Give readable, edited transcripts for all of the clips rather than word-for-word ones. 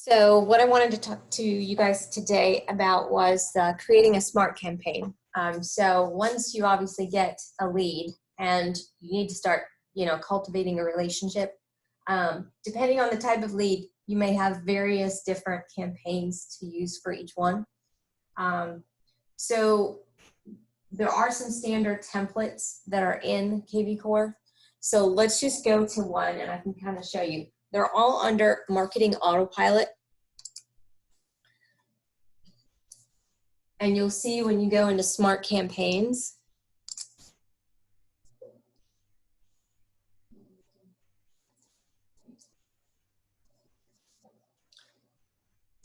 So what I wanted to talk to you guys today about was creating a smart campaign. So once you obviously get a lead and you need to start, cultivating a relationship, depending on the type of lead, you may have various different campaigns to use for each one. So there are some standard templates that are in KvCore. So let's just go to one and I can kind of show you. They're all under Marketing Autopilot. And you'll see when you go into Smart Campaigns,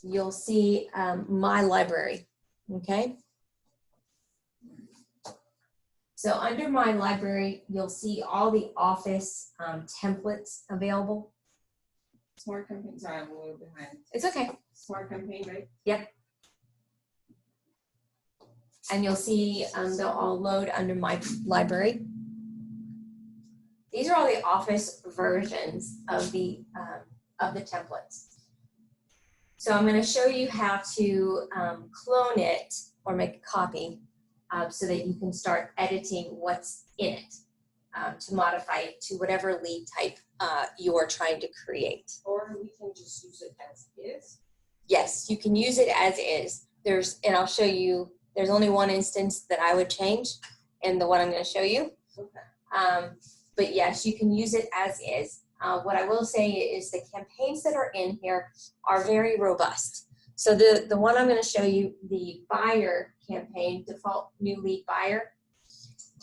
you'll see My Library, okay? So under My Library, you'll see all the Office templates available. Smart campaign, sorry, I'm a little behind. It's okay. Smart campaign, right? Yep. And you'll see they'll all load under My Library. These are all the Office versions of the templates. So I'm going to show you how to clone it or make a copy so that you can start editing what's in it to modify it to whatever lead type you're trying to create. Or we can just use it as is. Yes, you can use it as is. And I'll show you, there's only one instance that I would change in the one I'm going to show you. Okay. But yes, you can use it as is. What I will say is the campaigns that are in here are very robust. So the one I'm going to show you, the buyer campaign, default new lead buyer,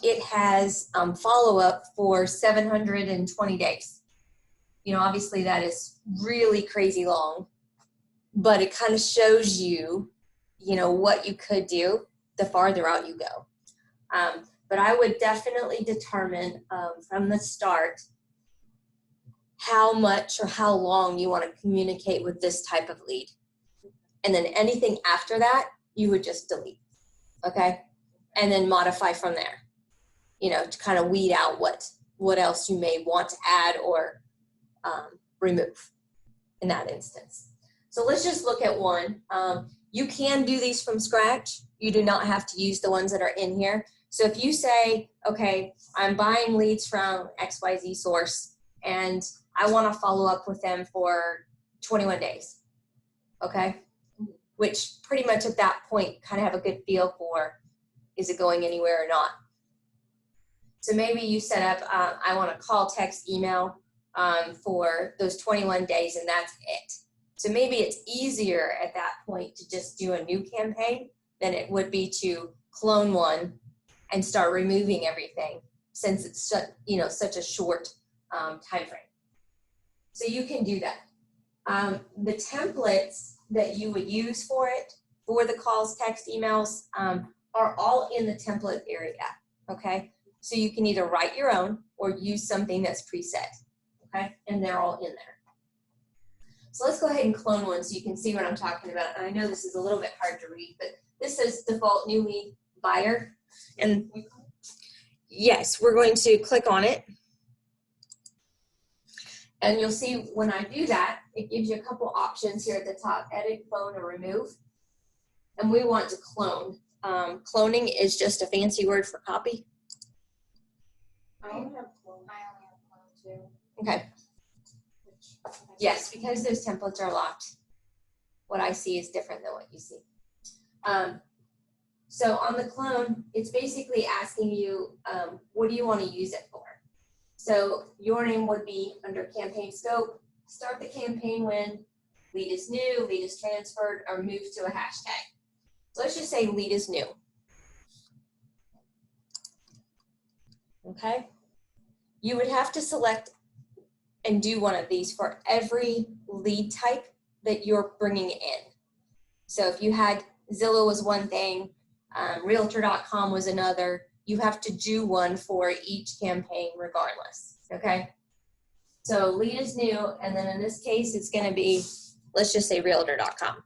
it has follow-up for 720 days. Obviously that is really crazy long, but it kind of shows you, what you could do the farther out you go. But I would definitely determine from the start how much or how long you want to communicate with this type of lead. And then anything after that, you would just delete, okay? And then modify from there, to kind of weed out what else you may want to add or remove in that instance. So let's just look at one. You can do these from scratch. You do not have to use the ones that are in here. So if you say, okay, I'm buying leads from XYZ source and I want to follow up with them for 21 days, okay? Which pretty much at that point kind of have a good feel for, is it going anywhere or not? So maybe you set up, I want to call, text, email for those 21 days and that's it. So maybe it's easier at that point to just do a new campaign than it would be to clone one and start removing everything, since it's such a short time frame. So you can do that. The templates that you would use for it, for the calls, text, emails, are all in the template area, okay? So you can either write your own or use something that's preset, okay? And they're all in there. So let's go ahead and clone one so you can see what I'm talking about. And I know this is a little bit hard to read, but this says default new lead buyer. And yes, we're going to click on it. And you'll see when I do that, it gives you a couple options here at the top, edit, clone, or remove. And we want to clone. Cloning is just a fancy word for copy. I only have clone. I only have clone too. Okay. Yes, because those templates are locked. What I see is different than what you see. So on the clone, it's basically asking you, what do you want to use it for? So your name would be under campaign scope, start the campaign when lead is new, lead is transferred, or move to a hashtag. So let's just say lead is new. Okay. You would have to select and do one of these for every lead type that you're bringing in. So if you had Zillow was one thing, Realtor.com was another, you have to do one for each campaign regardless, okay? So lead is new, and then in this case, it's gonna be, let's just say Realtor.com.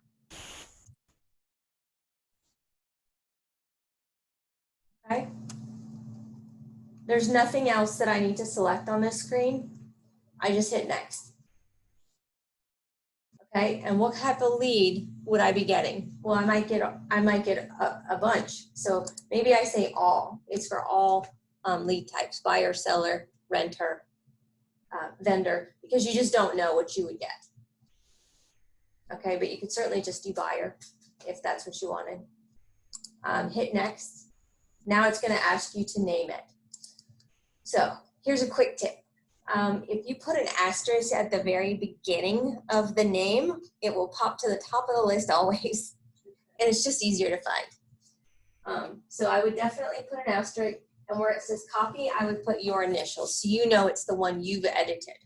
Okay? There's nothing else that I need to select on this screen. I just hit next. Okay, and what type of lead would I be getting? Well, I might get a bunch. So maybe I say all. It's for all lead types: buyer, seller, renter, vendor, because you just don't know what you would get. Okay, but you could certainly just do buyer if that's what you wanted. Hit next. Now it's going to ask you to name it. So here's a quick tip. If you put an asterisk at the very beginning of the name, it will pop to the top of the list always, and it's just easier to find. So I would definitely put an asterisk, and where it says copy, I would put your initials, so you know it's the one you've edited,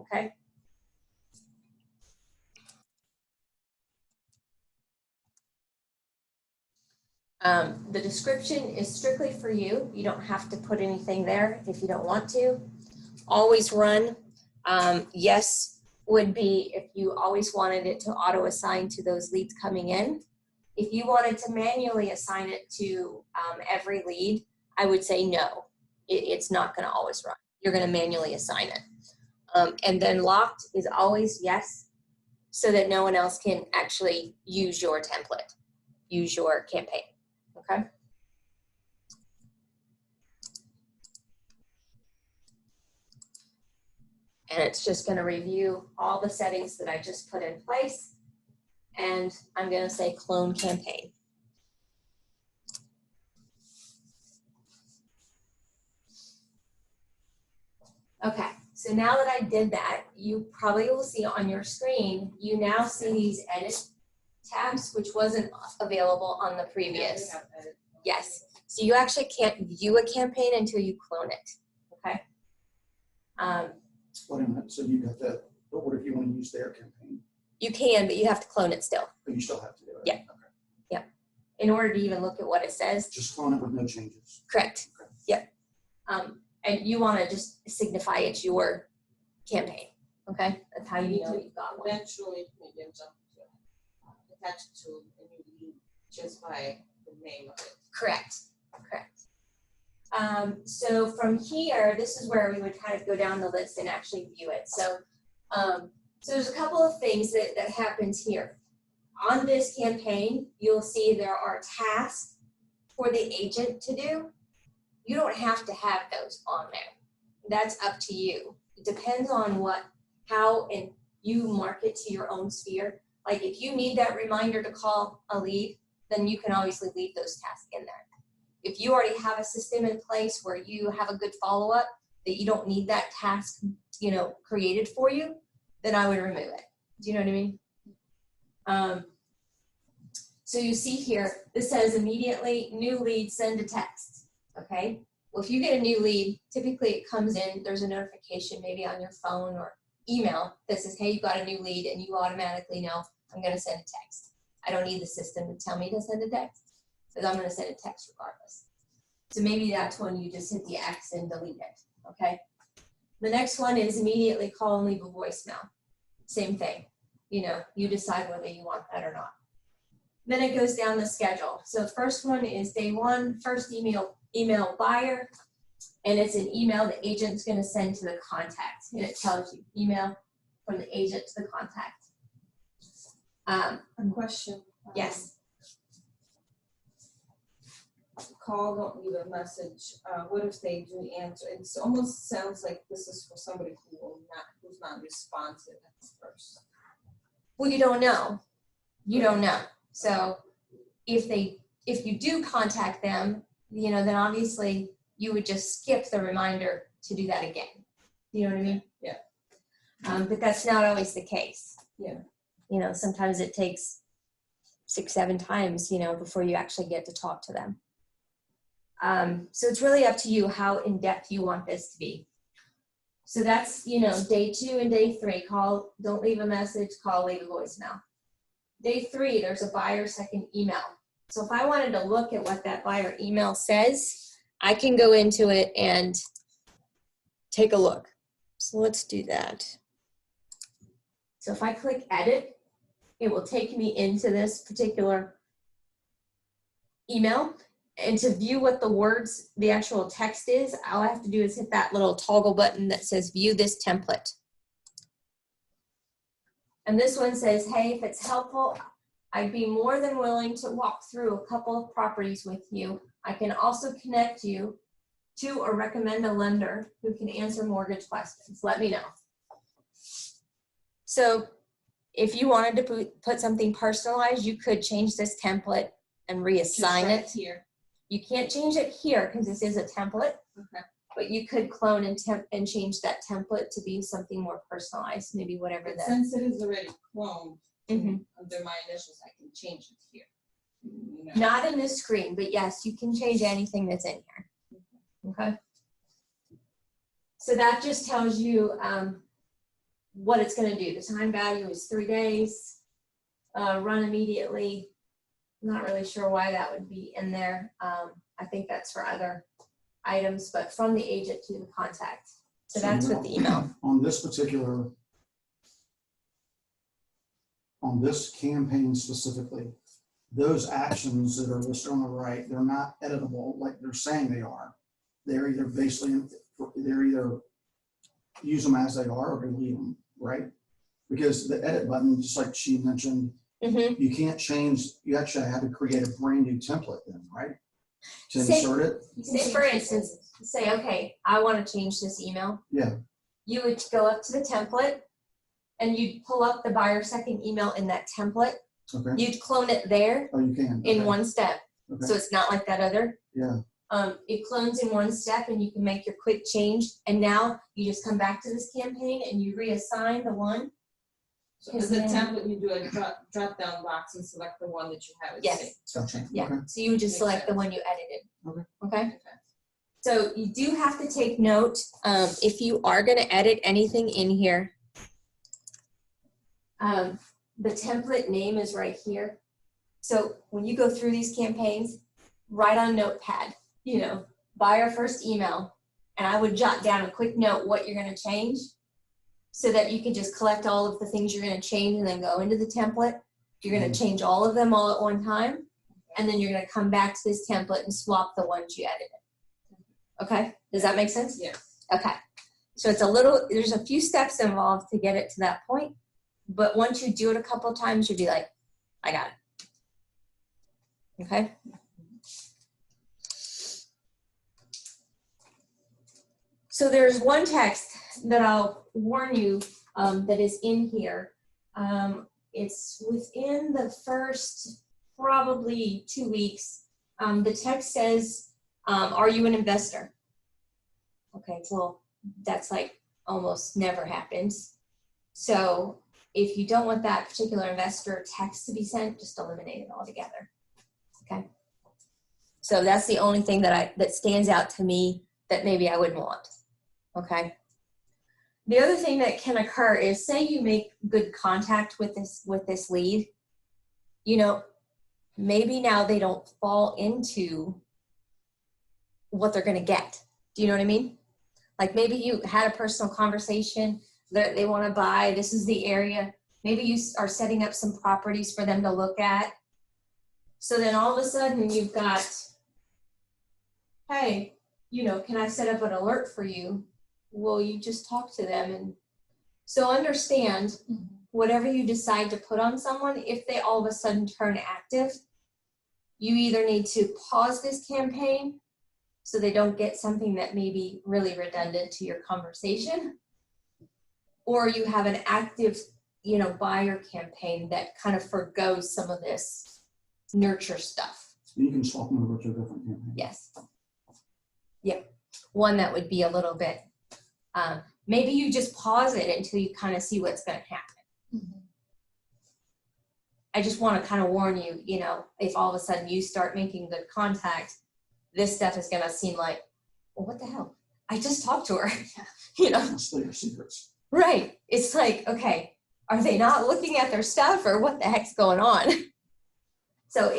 okay? The description is strictly for you. You don't have to put anything there if you don't want to. Always run. Yes would be if you always wanted it to auto assign to those leads coming in. If you wanted to manually assign it to every lead, I would say no. It's not going to always run. You're going to manually assign it. And then locked is always yes, so that no one else can actually use your template, use your campaign. Okay. And it's just going to review all the settings that I just put in place. And I'm going to say clone campaign. Okay, so now that I did that, you probably will see on your screen, you now see these edit tabs, which wasn't available on the previous. Yes, so you actually can't view a campaign until you clone it, okay? Wait a minute, so you got that, but what if you want to use their campaign? You can, but you have to clone it still. But you still have to do it? Yeah. Okay. Yeah, in order to even look at what it says. Just clone it with no changes? Correct, Okay. yep. And you want to just signify it's your campaign, okay? That's how you know you've got one. Eventually, maybe attach it to a new lead just by the name of it. Correct, correct. So from here, this is where we would kind of go down the list and actually view it. So, so there's a couple of things that happens here. On this campaign, you'll see there are tasks for the agent to do. You don't have to have those on there. That's up to you. It depends on how and you market to your own sphere. Like if you need that reminder to call a lead, then you can obviously leave those tasks in there. If you already have a system in place where you have a good follow-up that you don't need that task, created for you, then I would remove it. Do you know what I mean? So you see here, this says immediately new lead, send a text. Okay, well, if you get a new lead, typically it comes in, there's a notification maybe on your phone or email that says, hey, you got a new lead, and you automatically know I'm going to send a text. I don't need the system to tell me to send a text because I'm going to send a text regardless. So maybe that's when you just hit the X and delete it, okay? The next one is immediately call and leave a voicemail. Same thing, you decide whether you want that or not. Then it goes down the schedule. So first one is day one, first email buyer, and it's an email the agent's going to send to the contact, and it tells you email from the agent to the contact. A question. Yes. Call, don't leave a message. What if they do answer? It almost sounds like this is for somebody who's not responsive at first. Well, you don't know. You don't know. So if you do contact them, then obviously you would just skip the reminder to do that again. You know what I mean? Yeah. But that's not always the case. Yeah. Sometimes it takes 6-7 times, before you actually get to talk to them. So it's really up to you how in-depth you want this to be. So that's, day 2 and day 3, call, don't leave a message, call, leave a voicemail. Day 3, there's a buyer second email. So if I wanted to look at what that buyer email says, I can go into it and take a look. So let's do that. So if I click edit, it will take me into this particular email. And to view what the actual text is, all I have to do is hit that little toggle button that says view this template. And this one says, hey, if it's helpful, I'd be more than willing to walk through a couple of properties with you. I can also connect you to or recommend a lender who can answer mortgage questions. Let me know. So if you wanted to put something personalized, you could change this template and reassign it. Here. You can't change it here because this is a template. Okay. But you could clone and change that template to be something more personalized, maybe whatever But that. since it is already cloned Mhm. under my initials, I can change it here. You know. Not in this screen, but yes, you can change anything that's in here. Okay. So that just tells you what it's going to do. The time value is 3 days. Run immediately. Not really sure why that would be in there. I think that's for other items, but from the agent to the contact. So that's with the email. On this particular, on this campaign specifically, those actions that are listed on the right, they're not editable like they're saying they are. They're either basically, they're either use them as they are or delete them, right? Because the edit button, just like she mentioned, Mm-hmm. you can't change, you actually have to create a brand new template then, right? To Say- insert it? Say for instance, say, okay, I want to change this email. Yeah. You would go up to the template and you'd pull up the buyer second email in that template. Okay. You'd clone it there Oh, you can. in Okay. one step. Okay. So it's not like that other. Yeah. It clones in one step and you can make your quick change. And now you just come back to this campaign and you reassign the one. So as a template, you do a drop down box and select the one that you have. Yes. Gotcha. Yeah. Okay. So you would just Makes select the sense. one you edited. Okay. Okay. Okay. So you do have to take note, if you are going to edit anything in here, the template name is right here. So when you go through these campaigns, write on Notepad, you know, buyer first email, and I would jot down a quick note what you're going to change so that you can just collect all of the things you're going to change and then go into the template. You're going to change all of them all at one time, and then you're going to come back to this template and swap the ones you edited. Okay, does that make sense? Yes. Okay, so it's a little, there's a few steps involved to get it to that point, but once you do it a couple of times, you'll be like, I got it. Okay. So there's one text that I'll warn you that is in here. It's within the first probably 2 weeks. The text says, are you an investor? Okay, well, that's like almost never happens. So if you don't want that particular investor text to be sent, just eliminate it altogether. Okay. So that's the only thing that stands out to me that maybe I wouldn't want. Okay. The other thing that can occur is, say you make good contact with this lead, you know, maybe now they don't fall into what they're going to get. Do you know what I mean? Like maybe you had a personal conversation that they want to buy. This is the area. Maybe you are setting up some properties for them to look at. So then all of a sudden you've got, hey, you know, can I set up an alert for you? Well, you just talk to them. And so understand whatever you decide to put on someone, if they all of a sudden turn active, you either need to pause this campaign so they don't get something that may be really redundant to your conversation, or you have an active, you know, buyer campaign that kind of forgoes some of this nurture stuff. You can swap them over to a different campaign. Yes. Yep. One that would be a little bit, maybe you just pause it until you kind of see what's going to happen. I just want to kind of warn you, you know, if all of a sudden you start making good contact, this stuff is going to seem like, well, what the hell? I just talked to her, you know? Let's play your secrets. Right. It's like, okay, are they not looking at their stuff or what the heck's going on? So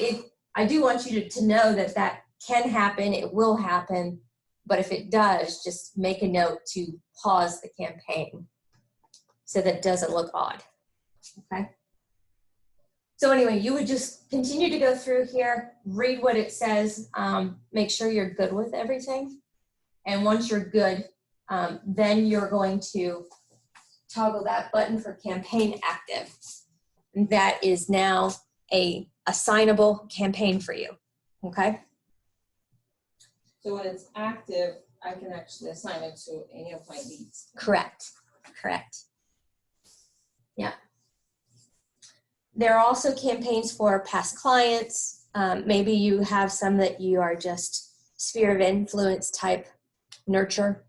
I do want you to know that can happen. It will happen. But if it does, just make a note to pause the campaign so that it doesn't look odd. Okay. So anyway, you would just continue to go through here, read what it says, make sure you're good with everything. And once you're good, then you're going to toggle that button for campaign active. That is now a assignable campaign for you, okay? So when it's active, I can actually assign it to any of my leads. Correct, correct. Yeah. There are also campaigns for past clients. Maybe you have some that you are just sphere of influence type nurture.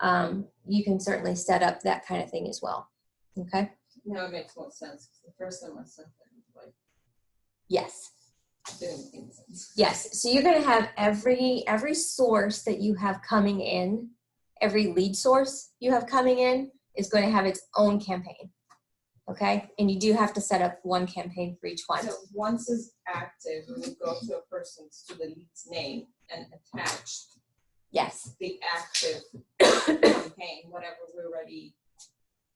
You can certainly set up that kind of thing as well, okay? Now it makes more sense. The first time I sent them, like, Yes. didn't make any sense. Yes, so you're going to have every source that you have coming in, every lead source you have coming in is going to have its own campaign, okay? And you do have to set up one campaign for each one. So once it's active, when you go to a person's, to the lead's name and attach Yes, the active campaign, whatever we already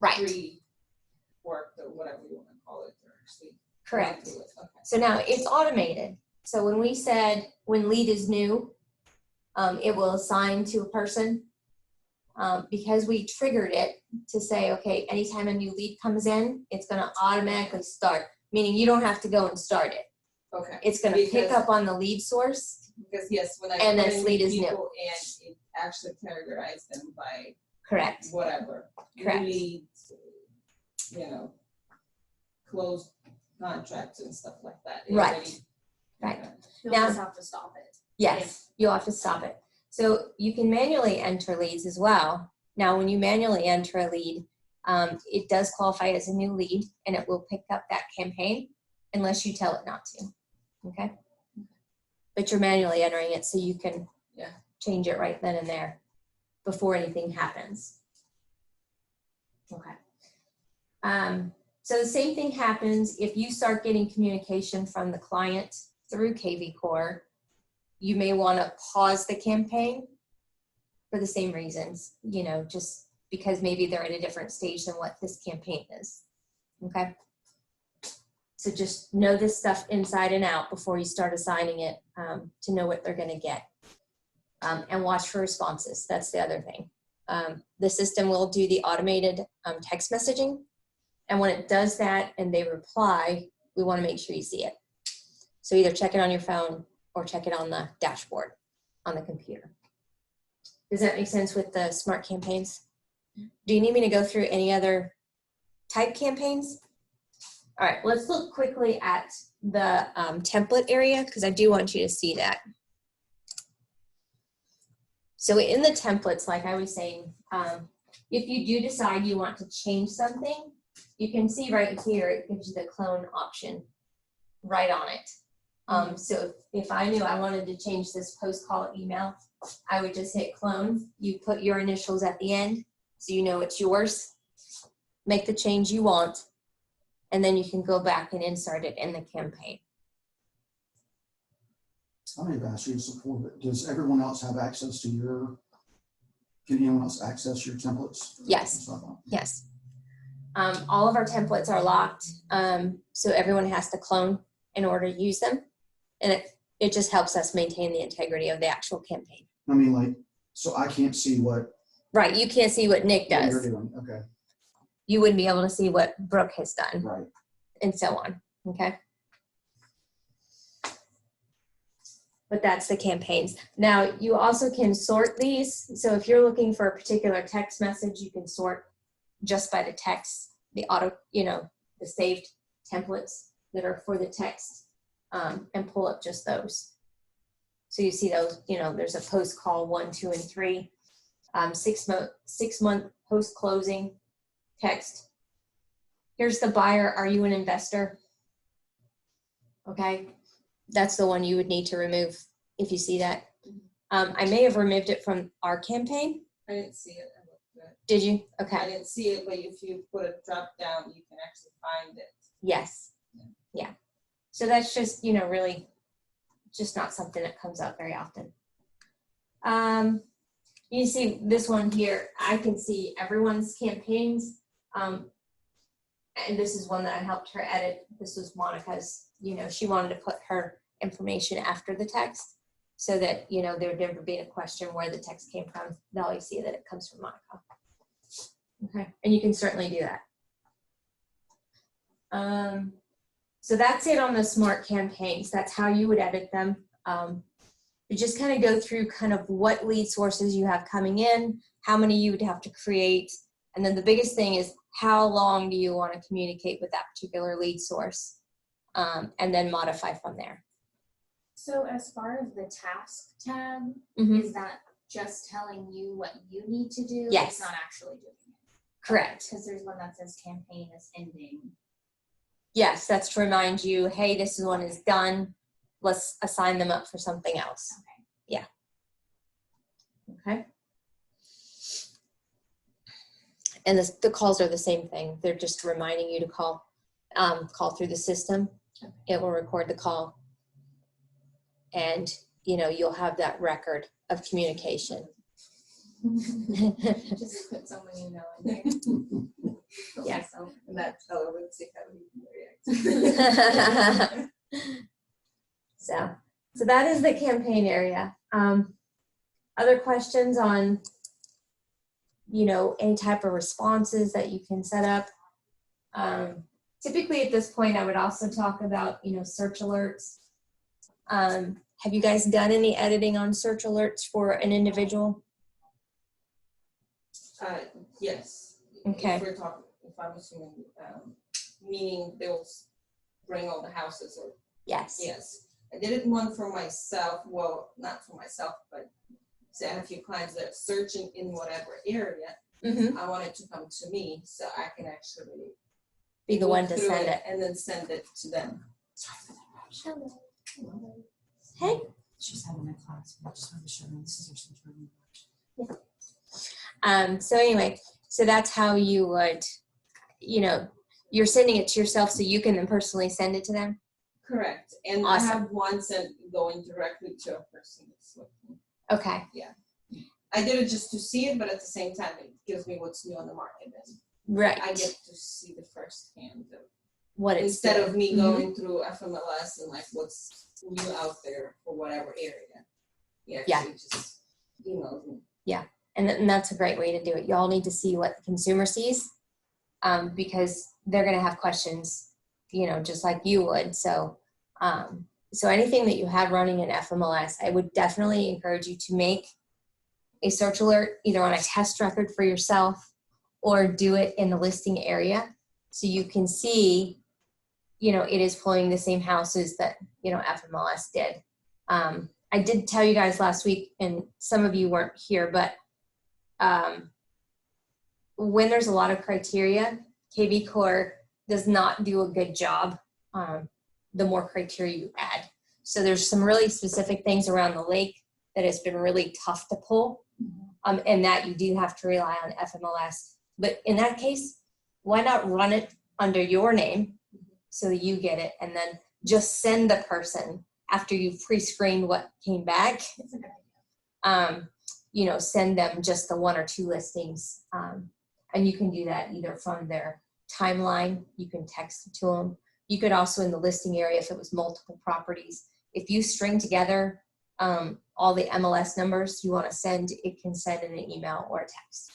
right, pre-worked or whatever you want to call it, or actually correct. went through it. Okay. So now it's automated. So when we said when lead is new, it will assign to a person. Because we triggered it to say, okay, anytime a new lead comes in, it's going to automatically start, meaning you don't have to go and start it. Okay. It's going to pick Because- up on the lead source. Because yes, when I And put this in lead is people and it actually categorized them by Correct. whatever. Correct. Leads, you know, closed contracts and stuff like that. It Right. already- Right. okay. You'll Now- just have to stop it. Yes, you'll have to stop it. So you can manually enter leads as well. Now, when you manually enter a lead, it does qualify as a new lead and it will pick up that campaign unless you tell it not to, okay? But you're manually entering it so you can change it right then and there before anything happens. Okay. So the same thing happens if you start getting communication from the client through KvCore. You may want to pause the campaign for the same reasons, you know, just because maybe they're at a different stage than what this campaign is, okay? So just know this stuff inside and out before you start assigning it to know what they're going to get. And watch for responses. That's the other thing. The system will do the automated text messaging. And when it does that and they reply, we want to make sure you see it. So either check it on your phone or check it on the dashboard on the computer. Does that make sense with the smart campaigns? Do you need me to go through any other type campaigns? All right, let's look quickly at the template area because I do want you to see that. So in the templates, like I was saying, if you do decide you want to change something, you can see right here, it gives you the clone option right on it. So if I knew I wanted to change this post call email, I would just hit clone. You put your initials at the end so you know it's yours. Make the change you want, and then you can go back and insert it in the campaign. I may have asked you this before, but does everyone else have access to your, can anyone else access your templates? Yes. Yes. All of our templates are locked, so everyone has to clone in order to use them. And it just helps us maintain the integrity of the actual campaign. I mean, like, so I can't see what Right, you can't see what Nick you're does. doing. Okay, You wouldn't be able to see what Brooke has done, right. and so on, okay? But that's the campaigns. Now, you also can sort these. So if you're looking for a particular text message, you can sort just by the text, the auto, you know, the saved templates that are for the text, and pull up just those. So you see those, you know, there's a post call 1, 2, and 3, 6 month post closing text. Here's the buyer. Are you an investor? Okay. That's the one you would need to remove if you see that. I may have removed it from our campaign. I didn't see it. I looked at it. Did you? I Okay. didn't see it, but if you put a drop down, you can actually find it. Yes. Yeah. So that's just, you know, really just not something that comes up very often. You see this one here, I can see everyone's campaigns. And this is one that I helped her edit. This was Monica's, you know, she wanted to put her information after the text so that, you know, there would never be a question where the text came from. They'll always see that it comes from Monica. Okay, and you can certainly do that. So that's it on the smart campaigns. That's how you would edit them. You just kind of go through kind of what lead sources you have coming in, how many you would have to create, and then the biggest thing is how long do you want to communicate with that particular lead source, and then modify from there. So as far as the task tab, Mhm. is that just telling you what you need to do? Yes. It's not actually doing it. Correct. Because there's one that says campaign is ending. Yes, that's to remind you, hey, this one is done. Let's assign them up for something else. Okay. Yeah. Okay. And the calls are the same thing. They're just reminding you to call through the system. Okay. It will record the call. And, you'll have that record of communication. Just put someone you know in there. Yeah. Myself. And that teller would see how he reacts. So that is the campaign area. Other questions on, any type of responses that you can set up? Typically at this point, I would also talk about, search alerts. Have you guys done any editing on search alerts for an individual? Yes. Okay. If I'm assuming, meaning they'll bring all the houses or, Yes. yes. I did it one for myself, well, not for myself, but say I have a few clients that are searching in whatever area. Mm-hmm. I want it to come to me so I can actually Be the look one to through send it. and then send it to them. Hey. She's having a class, but I just wanted to show her this is her central. So anyway, so that's how you would, you're sending it to yourself so you can then personally send it to them. Correct. And Awesome. I have one sent going directly to a person that's looking. Okay. I did it just to see it, but at the same time, it gives me what's new on the market. And Right. I get to see the first hand of What it's instead doing. of me Mhm. going through FMLS and like what's new out there for whatever area. Yeah. Just emails me. And that's a great way to do it. Y'all need to see what the consumer sees, because they're going to have questions, just like you would. So, so anything that you have running in FMLS, I would definitely encourage you to make a search alert either on a test record for yourself or do it in the listing area so you can see, it is pulling the same houses that, FMLS did. I did tell you guys last week, and some of you weren't here, but when there's a lot of criteria, KvCore does not do a good job the more criteria you add. So there's some really specific things around the lake that has been really tough to pull, and that you do have to rely on FMLS. But in that case, why not run it under your name so that you get it, and then just send the person after you've pre-screened what came back. It's a good idea. Send them just the 1 or 2 listings. And you can do that either from their timeline, you can text it to them. You could also in the listing area, if it was multiple properties, if you string together all the MLS numbers you want to send, it can send in an email or a text.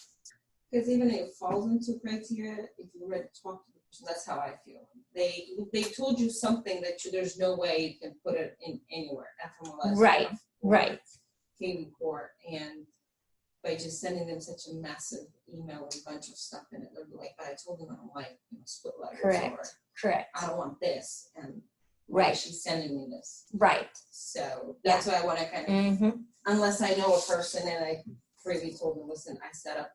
Because even if it falls into criteria, if you read talk to the person, that's how I feel. They told you something that there's no way you can put it in anywhere. FMLS. Right, right. KvCore, and by just sending them such a massive email with a bunch of stuff in it, they'll be like, but I told them I don't like split letters, or Correct. I don't want this, and Right. she's sending me this. Right. So that's why I want to kind of, Mm-hmm. unless I know a person and I freely told them, listen, I set up,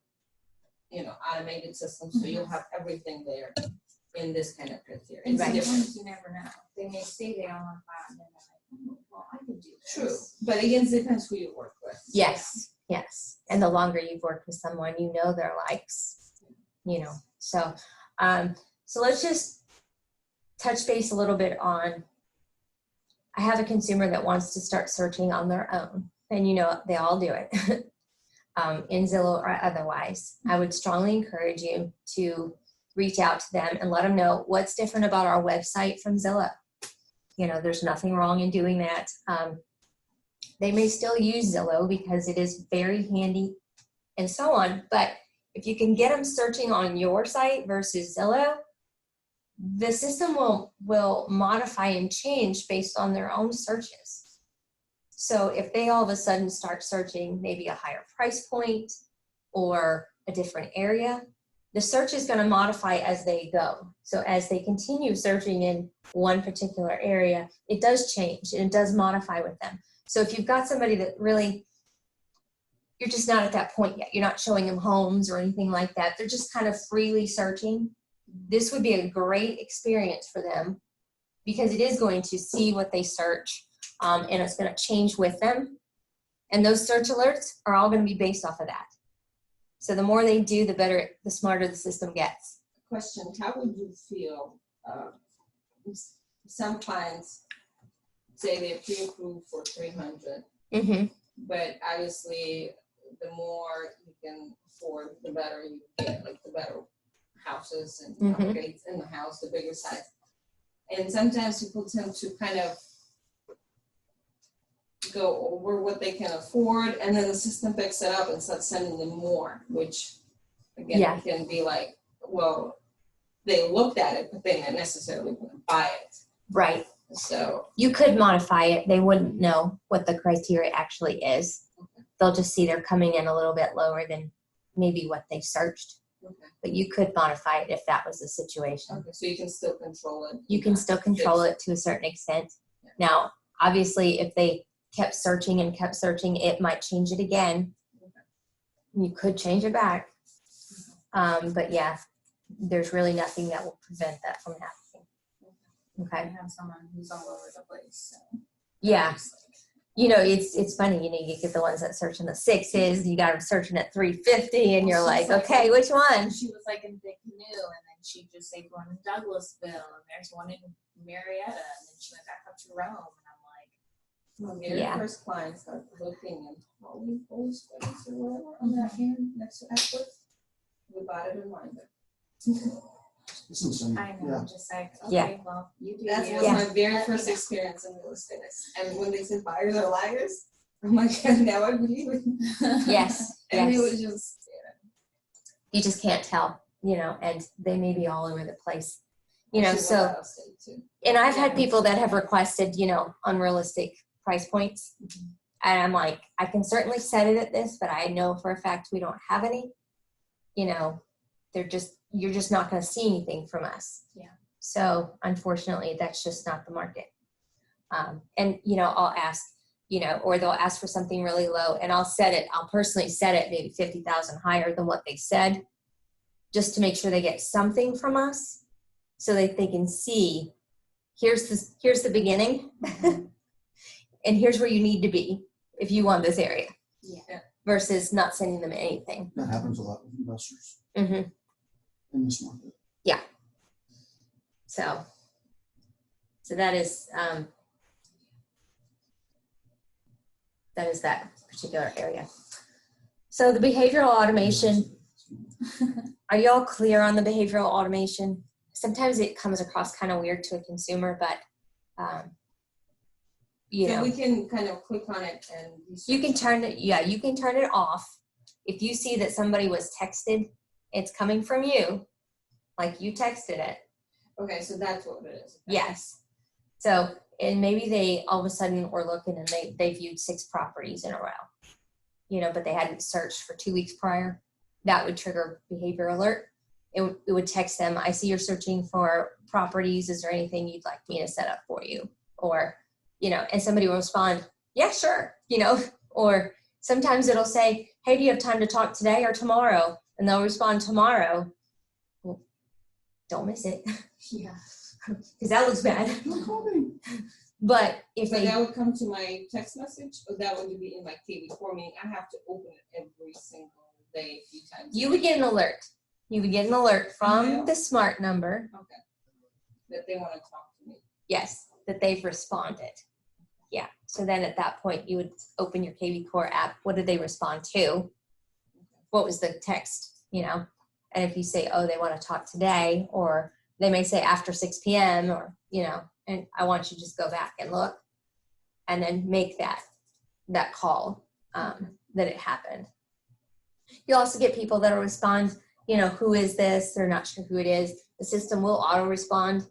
automated systems, so you'll have everything there in this kind of criteria. It's Right. different. Sometimes you never know. They may say they don't want that, and then they're like, well, I can do this. True, but again, it depends who you work with. Yes. And the longer you've worked with someone, their likes, So, so let's just touch base a little bit on, I have a consumer that wants to start searching on their own, and they all do it, in Zillow or otherwise. I would strongly encourage you to reach out to them and let them know what's different about our website from Zillow. There's nothing wrong in doing that. They may still use Zillow because it is very handy and so on, but if you can get them searching on your site versus Zillow, the system will modify and change based on their own searches. So if they all of a sudden start searching maybe a higher price point or a different area, the search is going to modify as they go. So as they continue searching in one particular area, it does change and it does modify with them. So if you've got somebody that really, you're just not at that point yet, you're not showing them homes or anything like that, they're just kind of freely searching, this would be a great experience for them because it is going to see what they search, and it's going to change with them. And those search alerts are all going to be based off of that. So the more they do, the better, the smarter the system gets. Question, how would you feel, some clients say they're pre-approved for 300, Mm-hmm. but obviously the more you can afford, the better you get, like the better houses and Mhm. upgrades in the house, the bigger size. And sometimes people tend to kind of go over what they can afford, and then the system picks it up and starts sending them more, which again Yeah. can be like, well, they looked at it, but they didn't necessarily want to buy it. Right. So You could modify it. They wouldn't know what the criteria actually is. They'll just see they're coming in a little bit lower than maybe what they searched. okay. But you could modify it if that was the situation. Okay, so you can still control it. You can still control it to a certain extent. Yeah. Now, obviously, if they kept searching and kept searching, it might change it again. You could change it back. But yeah, there's really nothing that will prevent that from happening. I Okay. have someone who's all over the place, so. Yeah. It's like, You know, it's funny, you know, you get the ones that search in the 6s, you got them searching at 350, and you're like, okay, which one? she was like in Big Canoe, and then she just said one in Douglasville, and there's one in Marietta, and then she went back up to Rome, and I'm like, My very Yeah. first client started looking in Holly Space or whatever on that hand next to Epworth. We bought it in Winder. It's insane. I know, Yeah. I'm just like, Yeah. okay, well, you do That you. was Yeah. my very Let me first know. experience in real estate. And when they said buyers are liars, I'm like, now I believe it. Yes, And it yes. was just, You just can't tell, you know, and they may be all over the place. You know, She went so, out of state, too. and I've had Yeah. people that have requested, you know, unrealistic price points. And I'm like, I can certainly set it at this, but I know for a fact we don't have any. You know, you're just not going to see anything from us. Yeah. So unfortunately, that's just not the market. And, you know, I'll ask, you know, or they'll ask for something really low, and I'll personally set it maybe 50,000 higher than what they said, just to make sure they get something from us so that they can see, here's the beginning, and here's where you need to be if you want this area, Yeah. versus not sending them anything. That happens a lot with investors Mm-hmm. in this market. So that is that particular area. So the behavioral automation, are y'all clear on the behavioral automation? Sometimes it comes across kind of weird to a consumer, but you So know, we can kind of click on it and. you can turn it, you can turn it off. If you see that somebody was texted, it's coming from you, like you texted it. Okay, so that's what it is. Yes. So, and maybe they all of a sudden were looking and they viewed 6 properties in a row, you know, but they hadn't searched for 2 weeks prior. That would trigger behavior alert. It would text them, I see you're searching for properties. Is there anything you'd like me to set up for you? Or, you know, and somebody will respond, yeah, sure, you know, or sometimes it'll say, hey, do you have time to talk today or tomorrow? And they'll respond tomorrow. Well, don't miss it. Yeah. Because that looks bad. Don't call me. But if So they, that would come to my text message, or that would be in my KvCore, meaning I have to open it every single day, a few times. you would get an alert. You would get an alert from Email? the smart number. Okay. That they want to talk to me. Yes, that they've responded. Yeah. So then at that point, you would open your KvCore app. What did they respond to? What was the text, you know? And if you say, oh, they want to talk today, or they may say after 6 p.m. or, you know, and I want you to just go back and look and then make that call that it happened. You'll also get people that'll respond, who is this? They're not sure who it is. The system will auto respond,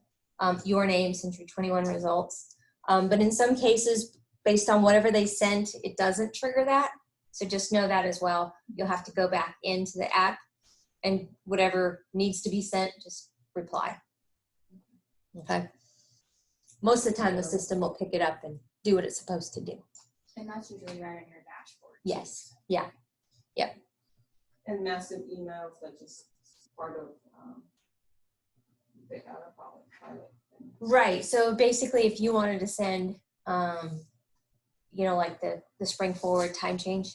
your name, Century 21 results. But in some cases, based on whatever they sent, it doesn't trigger that. So just know that as well. You'll have to go back into the app and whatever needs to be sent, just reply. Okay. Most of the time, the system will pick it up and do what it's supposed to do. And that's usually right on your dashboard. Yes. Yeah. And massive emails that just part of the pilot thing. Right. So basically, if you wanted to send, like the spring forward time change,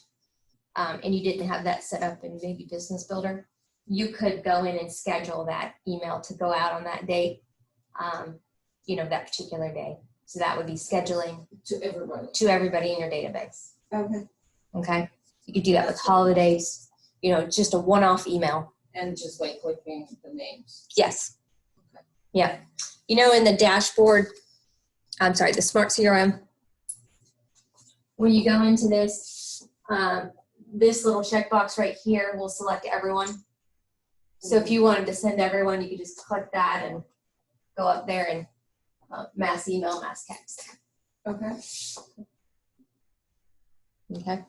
and you didn't have that set up in maybe Business Builder, you could go in and schedule that email to go out on that date, that particular day. So that would be scheduling To everybody. to everybody in your database. Okay. Okay. You could do that with holidays, just a one-off email. And just like clicking the names. Yes. Okay. Yeah. In the dashboard, the Smart CRM, when you go into this, this little checkbox right here will select everyone. So if you wanted to send everyone, you could just click that and go up there and mass email, mass text. Okay. Okay.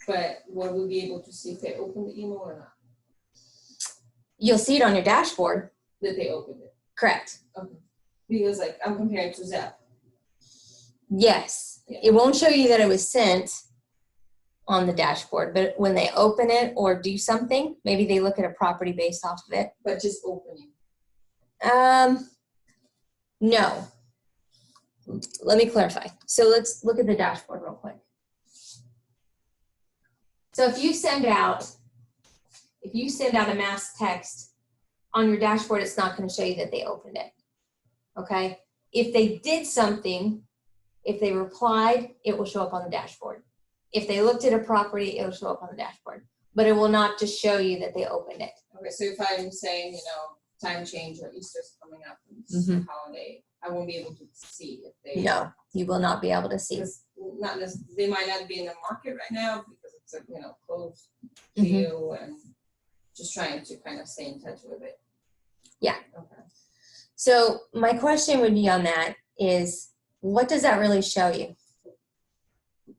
But will we be able to see if they opened the email or not? You'll see it on your dashboard. That they opened it. Correct. Okay. Because I'm comparing to Zap. Yes. Yeah. It won't show you that it was sent on the dashboard, but when they open it or do something, maybe they look at a property based off of it. But just opening. No. Let me clarify. So let's look at the dashboard real quick. So if you send out a mass text on your dashboard, it's not going to show you that they opened it. Okay? If they did something, if they replied, it will show up on the dashboard. If they looked at a property, it will show up on the dashboard. But it will not just show you that they opened it. Okay, so if I'm saying, time change or Easter's coming up and it's a holiday, I won't be able to see if they. No, you will not be able to see. Not necessarily, they might not be in the market right now because it's close to you and just trying to kind of stay in touch with it. Yeah. Okay. So my question would be on that is, what does that really show you?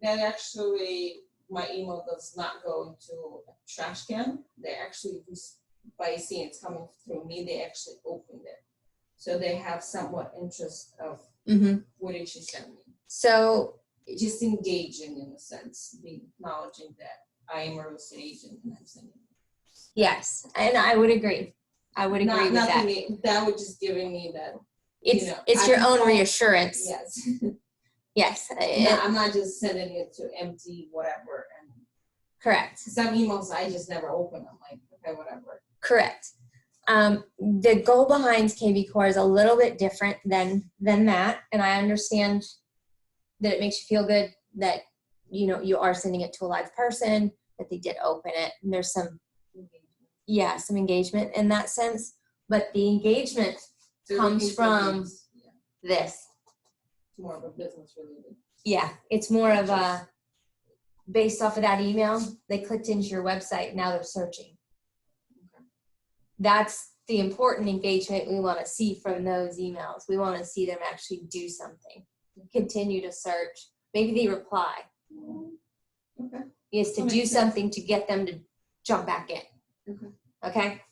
That actually, my email does not go into a trash can. They actually, by seeing it's coming through me, they actually opened it. So they have somewhat interest of what did she send me. So just engaging in a sense, acknowledging that I am a real estate agent and I'm sending. yes, and I would agree. I would agree with that. That was just giving me that. It's your own reassurance. Yes. Yes. I'm not just sending it to empty whatever. And correct. some emails I just never open. I'm like, okay, whatever. Correct. The goal behind KvCore is a little bit different than that, and I understand that it makes you feel good that you are sending it to a live person, that they did open it, and there's some engagement in that sense. But the engagement comes from this. It's more of a business related. Yeah, it's more of a based off of that email. They clicked into your website. Now they're searching. That's the important engagement we want to see from those emails. We want to see them actually do something, continue to search. Maybe they reply. Okay. Is to do something to get them to jump back in. Okay.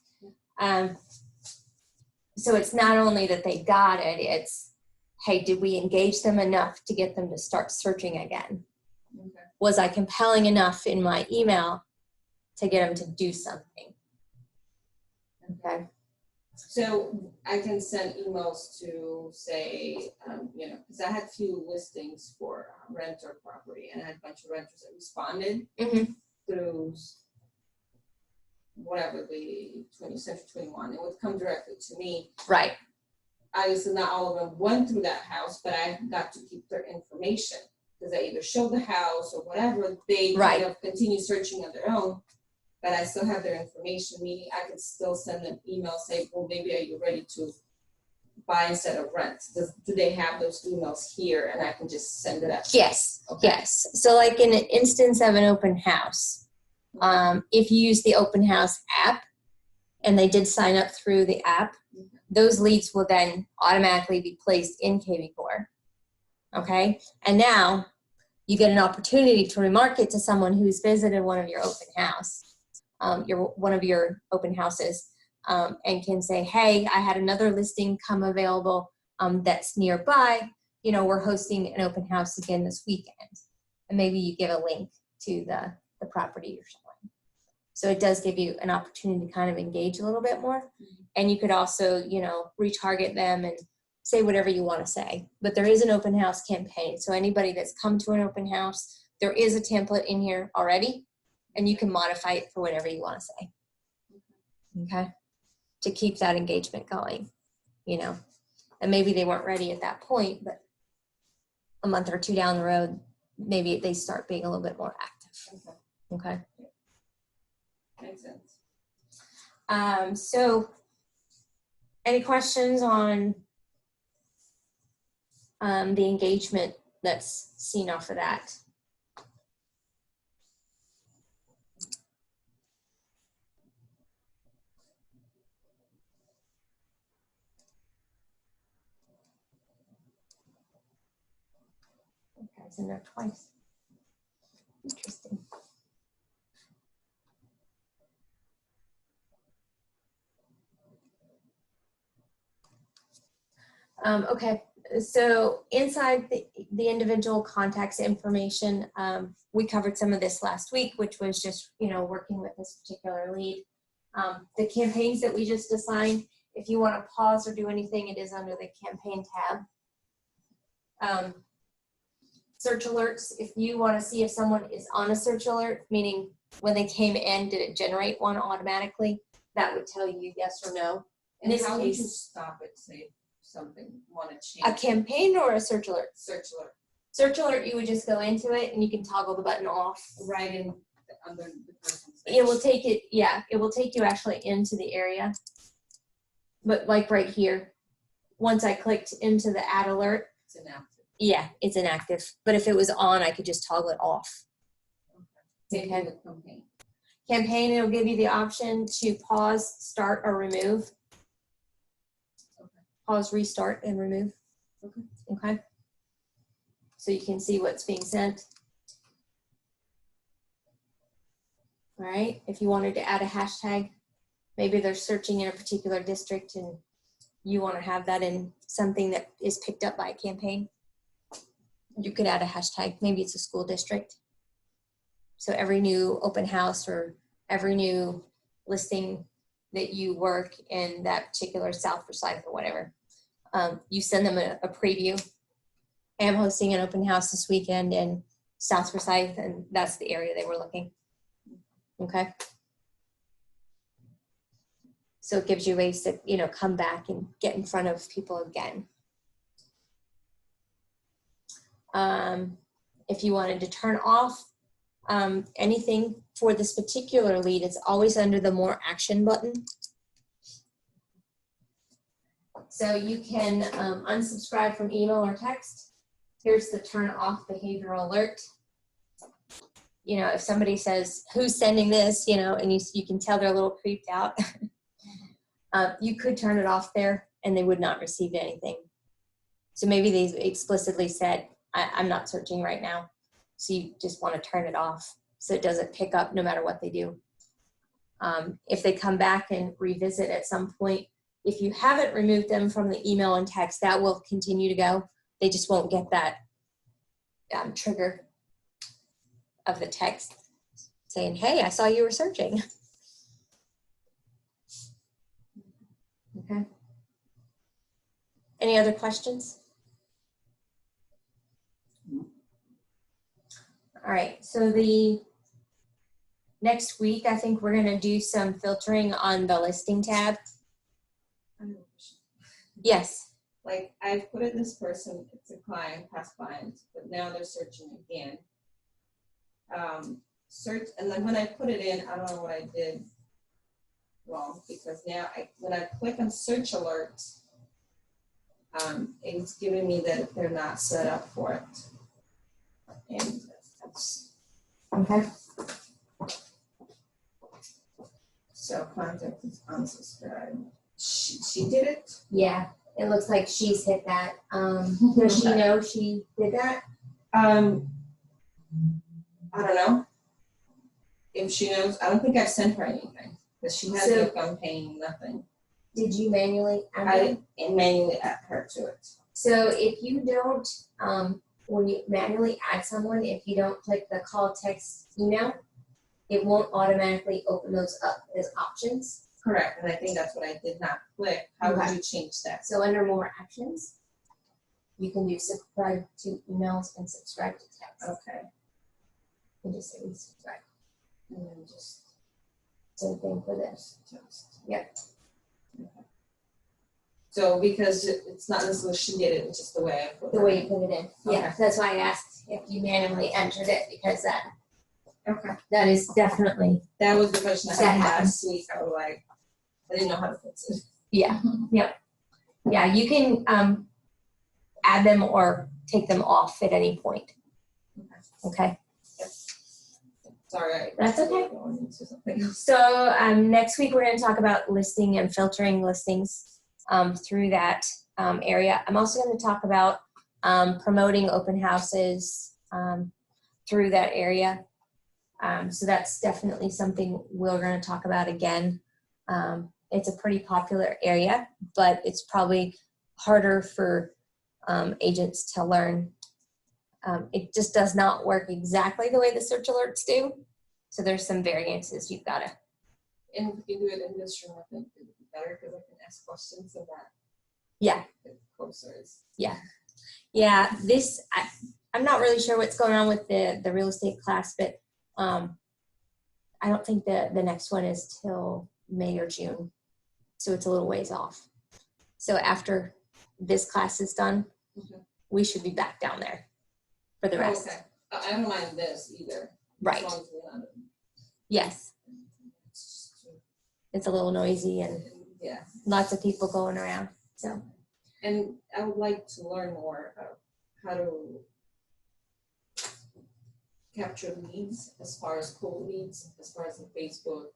So it's not only that they got it, it's, hey, did we engage them enough to get them to start searching again? Okay. Was I compelling enough in my email to get them to do something? Okay. So I can send emails to say, because I had few listings for renter property and I had a bunch of renters that responded through whatever the 20th Century 21. It would come directly to me. Right. Obviously, not all of them went through that house, but I got to keep their information because I either showed the house or whatever. They kind of continue searching on their own. But I still have their information, meaning I could still send them email, say, well, maybe are you ready to buy instead of rent? Do they have those emails here and I can just send it out? Yes, Okay. yes. So like in an instance of an open house, if you use the open house app and they did sign up through the app, those leads will then automatically be placed in KvCore. Okay. And now you get an opportunity to remarket to someone who's visited one of your open house, one of your open houses, and can say, hey, I had another listing come available that's nearby. You know, we're hosting an open house again this weekend. And maybe you give a link to the property you're showing. So it does give you an opportunity to kind of engage a little bit more. And you could also, you know, retarget them and say whatever you want to say. But there is an open house campaign. So anybody that's come to an open house, there is a template in here already, and you can modify it for whatever you want to say. Okay? To keep that engagement going, you know. And maybe they weren't ready at that point, but a month or two down the road, maybe they start being a little bit more active. Okay? Makes sense. So any questions on the engagement that's seen off of that? Okay, it's in there twice. Interesting. Okay, so inside the individual contacts information, we covered some of this last week, which was just, you know, working with this particular lead. The campaigns that we just assigned, if you want to pause or do anything, it is under the campaign tab. Search alerts, if you want to see if someone is on a search alert, meaning when they came in, did it generate one automatically? That would tell you yes or no. In And this how would you case, stop it, say something, want to change? a campaign or a search alert? Search alert, Search alert, you would just go into it and you can toggle the button off. right in, under the person's It will page. take it, yeah, it will take you actually into the area. But like right here, once I clicked into the add alert, It's inactive. yeah, it's inactive. But if it was on, I could just toggle it off. Same Okay. thing with campaign. Campaign, it'll give you the option to pause, start, or remove. Okay. Pause, restart, and remove. Okay. Okay. So you can see what's being sent. All right. If you wanted to add a hashtag, maybe they're searching in a particular district and you want to have that in something that is picked up by a campaign, you could add a hashtag. Maybe it's a school district. So every new open house or every new listing that you work in that particular South Forsyth or whatever, you send them a preview. I am hosting an open house this weekend in South Forsyth, and that's the area they were looking. Okay. So it gives you ways to, you know, come back and get in front of people again. If you wanted to turn off anything for this particular lead, it's always under the more action button. So you can unsubscribe from email or text. Here's the turn off behavioral alert. You know, if somebody says, who's sending this, you know, and you can tell they're a little creeped out, you could turn it off there and they would not receive anything. So maybe they explicitly said, I'm not searching right now. So you just want to turn it off so it doesn't pick up no matter what they do. If they come back and revisit at some point, if you haven't removed them from the email and text, that will continue to go. They just won't get that trigger of the text saying, hey, I saw you were searching. Okay. Any other questions? All right, so the next week, I think we're gonna do some filtering on the listing tab. I have a question. Yes. Like, I put in this person, it's a client, past client, but now they're searching again. Search, and then when I put it in, I don't know what I did wrong, because now when I click on search alert, it's giving me that they're not set up for it. And that's, Okay. so contact is unsubscribed. She did it? Yeah, it looks like she's hit that. Does she know she did that? I don't know. If she knows, I don't think I've sent her anything, because she has no campaign, nothing. Did you manually add I it? didn't manually add her to it. So if you don't, when you manually add someone, if you don't click the call, text, email, it won't automatically open those up as options. Correct, and I think that's what I did not click. How would Okay. you change that? So under more actions, you can do subscribe to emails and subscribe to text. Okay, And just say subscribe. and then just Same thing for this. text. Yep. Okay. So because it's not necessarily she did it, it's just the way I put it. The way you put it in. Yeah, Okay. that's why I asked if you manually entered it, because Okay. that is definitely, That was the question I That had happens. last week. I was like, I didn't know how to fix it. yeah, yep. Yeah, you can add them or take them off at any point. Okay. Sorry, I. That's okay. Going into something else. So next week, we're going to talk about listing and filtering listings through that area. I'm also going to talk about promoting open houses through that area. So that's definitely something we're going to talk about again. It's a pretty popular area, but it's probably harder for agents to learn. It just does not work exactly the way the search alerts do. So there's some variances you've got to. And if you do it in this room, I think it would be better because I can ask questions of that. Yeah. Closer is. Yeah, I'm not really sure what's going on with the real estate class, but I don't think the next one is till May or June. So it's a little ways off. So after this class is done, Okay. we should be back down there for the rest. Okay. I don't mind this either. Right. As long as we're not. Yes, It's just, it's a little noisy and yeah. lots of people going around. So And I would like to learn more about how to capture leads as far as cold leads, as far as the Facebook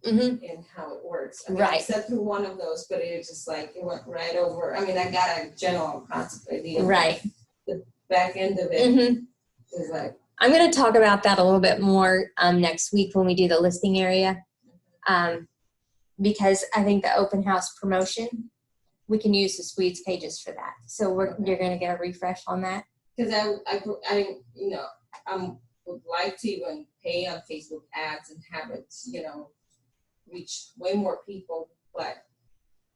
and how it works. I mean, I Right. sat through one of those, but it just like, it went right over. I mean, I got a general concept idea. right. Back end of it is like, I'm going to talk about that a little bit more next week when we do the listing area, because I think the open house promotion, we can use the Swedes pages for that. So you're going to get a refresh on that. because I you know, would like to even pay on Facebook ads and have it, you know, reach way more people, but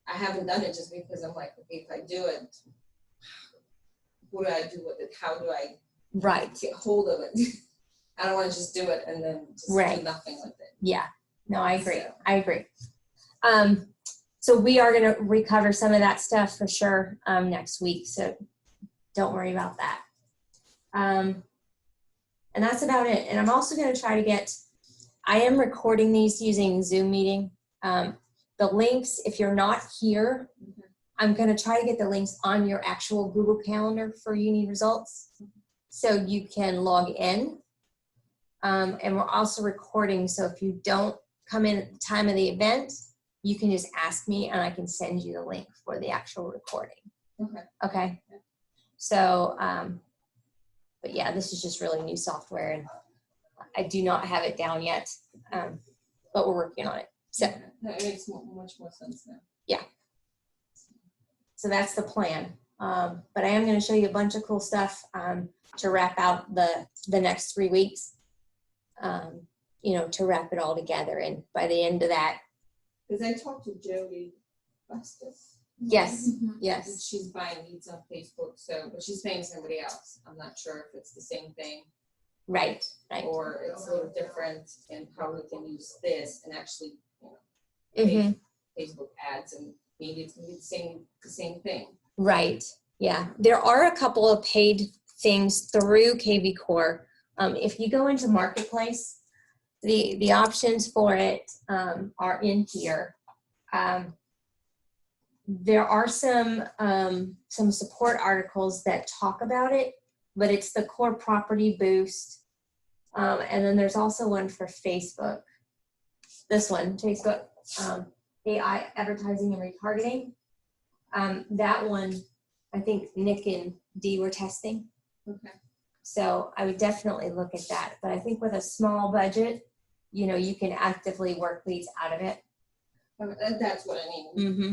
I haven't done it just because I'm like, okay, if I do it, what do I do with it? How do I Right. get hold of it? I don't want to just do it and then just Right. do nothing with it. Yeah. No, I agree. So- I agree. So we are going to recover some of that stuff for sure next week. So don't worry about that. And that's about it. And I'm also going to try to I am recording these using Zoom meeting. The links, if you're not here, I'm going to try to get the links on your actual Google Calendar for Uni Results so you can log in. And we're also recording, so if you don't come in at the time of the event, you can just ask me and I can send you the link for the actual recording. Okay. Okay. So, but yeah, this is just really new software and I do not have it down yet, but we're working on it. So, That makes much more sense now. so that's the plan. But I am going to show you a bunch of cool stuff to wrap out the next 3 weeks, you know, to wrap it all together. And by the end of that, Because I talked to Jody Bustos. yes, And yes, she's buying leads on Facebook, so, but she's paying somebody else. I'm not sure if it's the same thing right. or it's a little different and how we can use this and actually, you know, Mm-hmm. Facebook ads and maybe it's gonna be the same thing. Right. Yeah. There are a couple of paid things through KvCore. If you go into Marketplace, the options for it are in here. There are some support articles that talk about it, but it's the Core Property Boost. And then there's also one for Facebook. This one, Facebook, AI advertising and retargeting. That one, I think Nick and Dee were testing. Okay. So I would definitely look at that. But I think with a small budget, you know, you can actively work leads out of it. That's what I mean. Mm-hmm.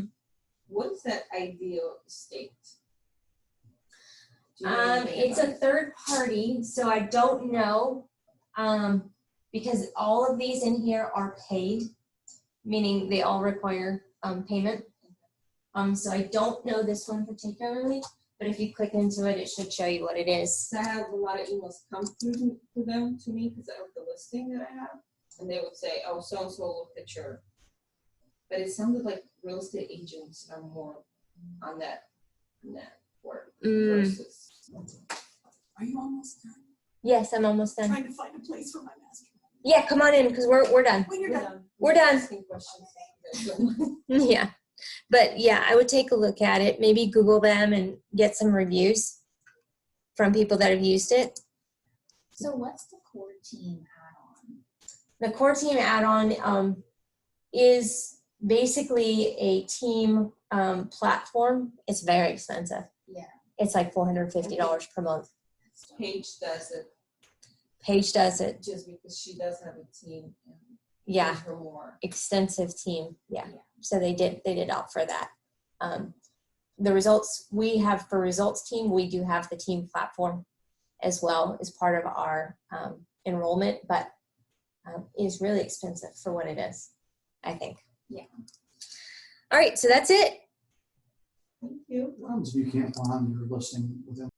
What is that ideal state? Do you know anything It's about a it? third party, so I don't know, because all of these in here are paid, meaning they all require payment. So I don't know this one particularly, but if you click into it, it should show you what it is. So I have a lot of emails come through to them, to me, because of the listing that I have. And they would say, oh, so-and-so looked at your, but it sounded like real estate agents are more on that network versus. Are you almost done? Yes, I'm almost done. Trying to find a place for my master. Yeah, come on in, because we're done. When you're done. We're done. Asking questions. Yeah, but yeah, I would take a look at it. Maybe Google them and get some reviews from people that have used it. So what's the core team add-on? The Core Team add-on is basically a team platform. It's very expensive. Yeah. It's like $450 per month. Paige does it Paige does it. just because she does have a team. And Yeah, gives her more. extensive team. Yeah. Yeah. So they did opt for that. The results we have for results team, we do have the team platform as well as part of our enrollment, but is really expensive for what it is, I think. Yeah. All right, so that's it. Thank you. What happens if you can't find your listing within